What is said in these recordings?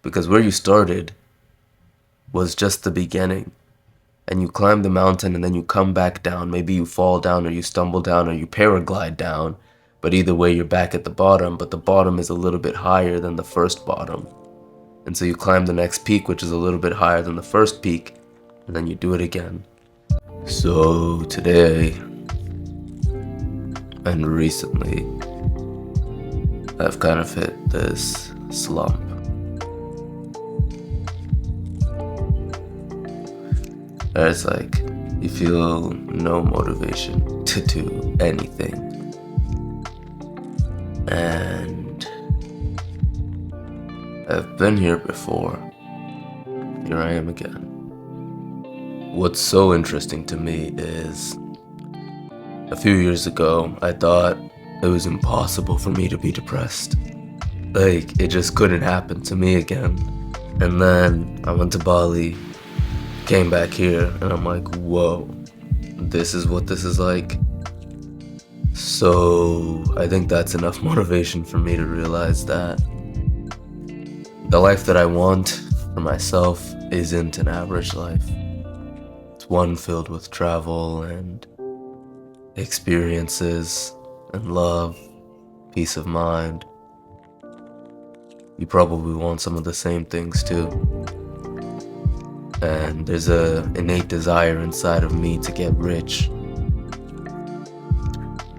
Because where you started was just the beginning. And you climb the mountain and then you come back down. Maybe you fall down or you stumble down or you paraglide down. But either way, you're back at the bottom, but the bottom is a little bit higher than the first bottom. And so you climb the next peak, which is a little bit higher than the first peak, and then you do it again. So today, and recently, I've kind of hit this slump. It's like you feel no motivation to do anything. And I've been here before. Here I am again. What's so interesting to me is a few years ago, I thought it was impossible for me to be depressed. Like, it just couldn't happen to me again. And then I went to Bali, came back here, and I'm like, whoa, this is what this is like. So I think that's enough motivation for me to realize that the life that I want for myself isn't an average life. It's one filled with travel and experiences and love, peace of mind. You probably want some of the same things too. And there's an innate desire inside of me to get rich.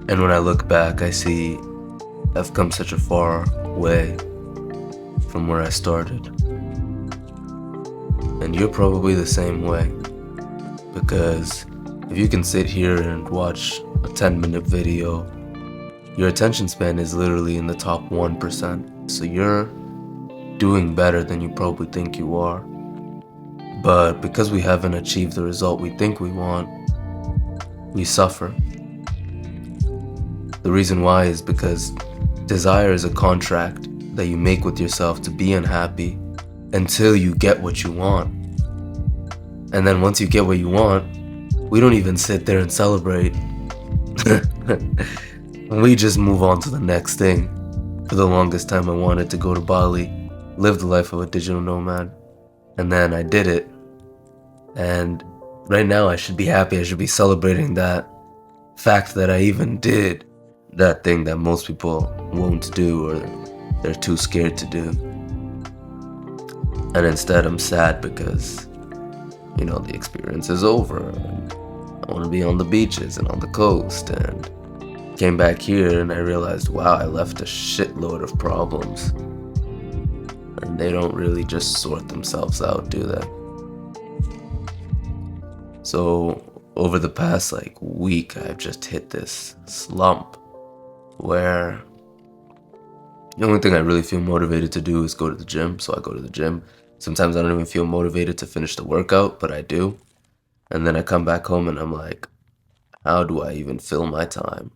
And when I look back, I see I've come such a far way from where I started. And you're probably the same way. Because if you can sit here and watch a 10-minute video, your attention span is literally in the top 1%. So you're doing better than you probably think you are. But because we haven't achieved the result we think we want, we suffer. The reason why is because desire is a contract that you make with yourself to be unhappy until you get what you want. And then once you get what you want, we don't even sit there and celebrate. We just move on to the next thing. For the longest time, I wanted to go to Bali, live the life of a digital nomad. And then I did it. And right now I should be happy. I should be celebrating that fact that I even did that thing that most people won't do or they're too scared to do. And instead I'm sad because, the experience is over. And I want to be on the beaches and on the coast. And came back here and I realized, wow, I left a shitload of problems. And they don't really just sort themselves out, do they? So over the past week, I've just hit this slump where the only thing I really feel motivated to do is go to the gym. So I go to the gym. Sometimes I don't even feel motivated to finish the workout, but I do. And then I come back home and I'm like, how do I even fill my time?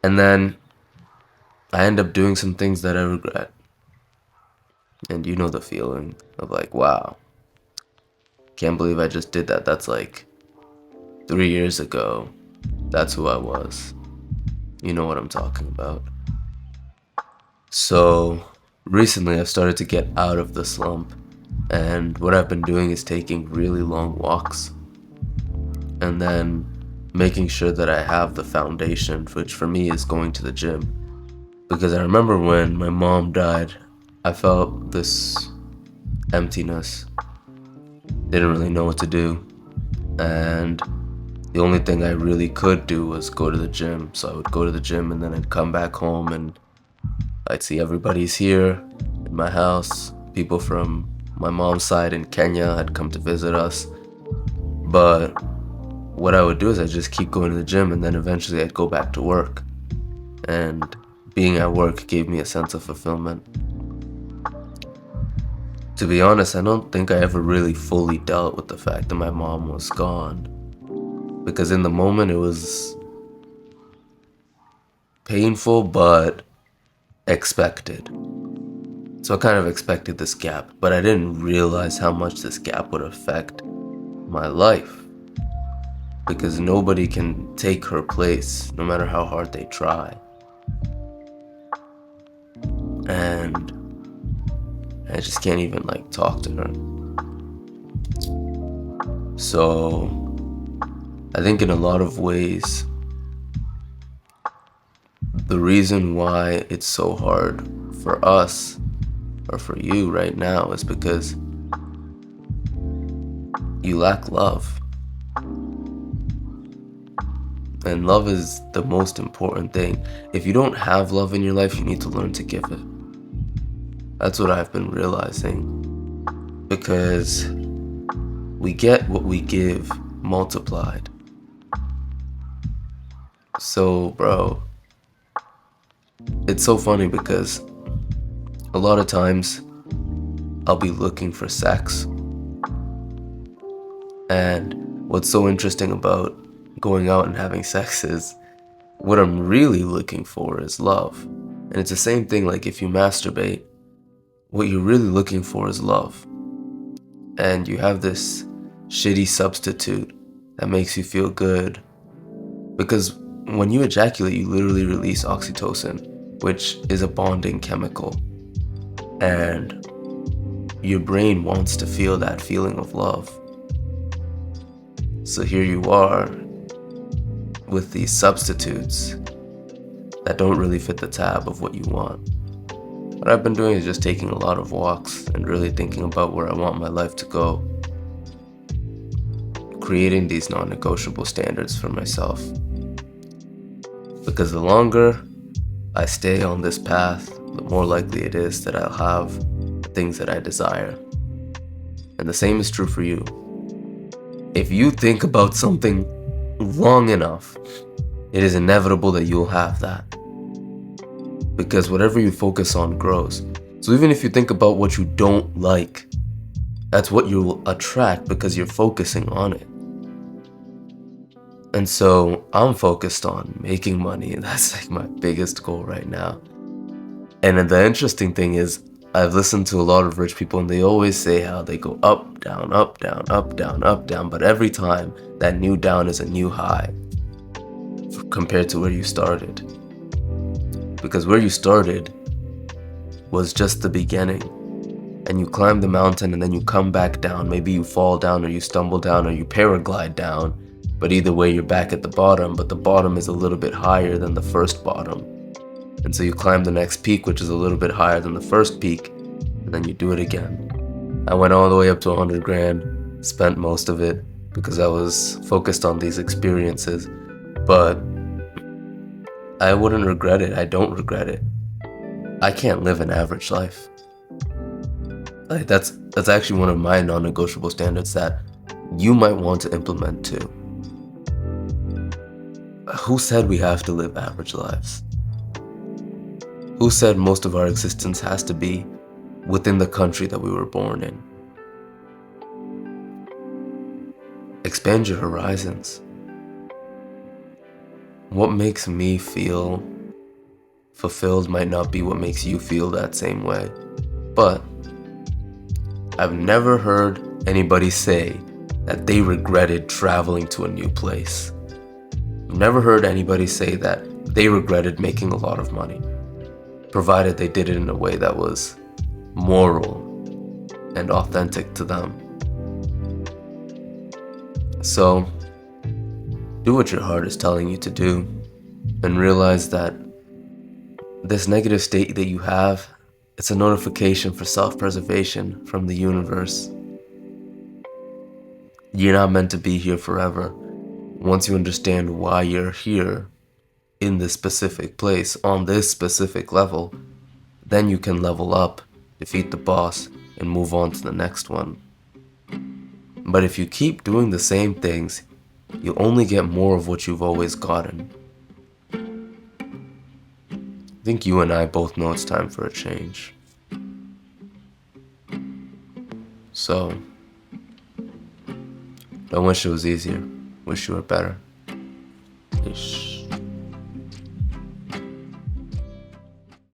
And then I end up doing some things that I regret. And you know the feeling of wow, can't believe I just did that. That's 3 years ago. That's who I was. You know what I'm talking about. So recently I've started to get out of the slump. And what I've been doing is taking really long walks. And then making sure that I have the foundation, which for me is going to the gym. Because I remember when my mom died, I felt this emptiness. Didn't really know what to do. And the only thing I really could do was go to the gym. So I would go to the gym and then I'd come back home and I'd see everybody's here in my house. People from my mom's side in Kenya had come to visit us. But what I would do is I'd just keep going to the gym and then eventually I'd go back to work. And being at work gave me a sense of fulfillment. To be honest, I don't think I ever really fully dealt with the fact that my mom was gone. Because in the moment it was painful but expected. So I kind of expected this gap, but I didn't realize how much this gap would affect my life. Because nobody can take her place, no matter how hard they try. and I just can't even like talk to her. So I think in a lot of ways, the reason why it's so hard for us or for you right now is because you lack love. And love is the most important thing. If you don't have love in your life, you need to learn to give it. That's what I've been realizing. Because we get what we give multiplied. So, bro, it's so funny because a lot of times I'll be looking for sex. And what's so interesting about going out and having sex is what I'm really looking for is love. And it's the same thing like if you masturbate, what you're really looking for is love. And you have this shitty substitute that makes you feel good. Because when you ejaculate, you literally release oxytocin, which is a bonding chemical. And your brain wants to feel that feeling of love. So here you are with these substitutes that don't really fit the tab of what you want. What I've been doing is just taking a lot of walks and really thinking about where I want my life to go. Creating these non-negotiable standards for myself. Because the longer I stay on this path, the more likely it is that I'll have the things that I desire. And the same is true for you. If you think about something long enough, it is inevitable that you'll have that. Because whatever you focus on grows. So even if you think about what you don't like, that's what you'll attract because you're focusing on it. And so I'm focused on making money, and that's like my biggest goal right now. And then the interesting thing is, I've listened to a lot of rich people and they always say how they go up, down, up, down, up, down, up, down. But every time that new down is a new high compared to where you started. Because where you started was just the beginning. And you climb the mountain and then you come back down. Maybe you fall down or you stumble down or you paraglide down. But either way, you're back at the bottom, but the bottom is a little bit higher than the first bottom. And so you climb the next peak, which is a little bit higher than the first peak, and then you do it again. I went all the way up to 100 grand, spent most of it because I was focused on these experiences, but I wouldn't regret it. I don't regret it. I can't live an average life. Like that's actually one of my non-negotiable standards that you might want to implement too. Who said we have to live average lives? Who said most of our existence has to be within the country that we were born in? Expand your horizons. What makes me feel fulfilled might not be what makes you feel that same way. But I've never heard anybody say that they regretted traveling to a new place. I've never heard anybody say that they regretted making a lot of money, provided they did it in a way that was moral and authentic to them. So, do what your heart is telling you to do, and realize that this negative state that you have, it's a notification for self-preservation from the universe. You're not meant to be here forever. Once you understand why you're here, in this specific place, on this specific level, then you can level up, defeat the boss, and move on to the next one. But if you keep doing the same things, you'll only get more of what you've always gotten. I think you and I both know it's time for a change. So, don't wish it was easier. Wish you were better. Ish.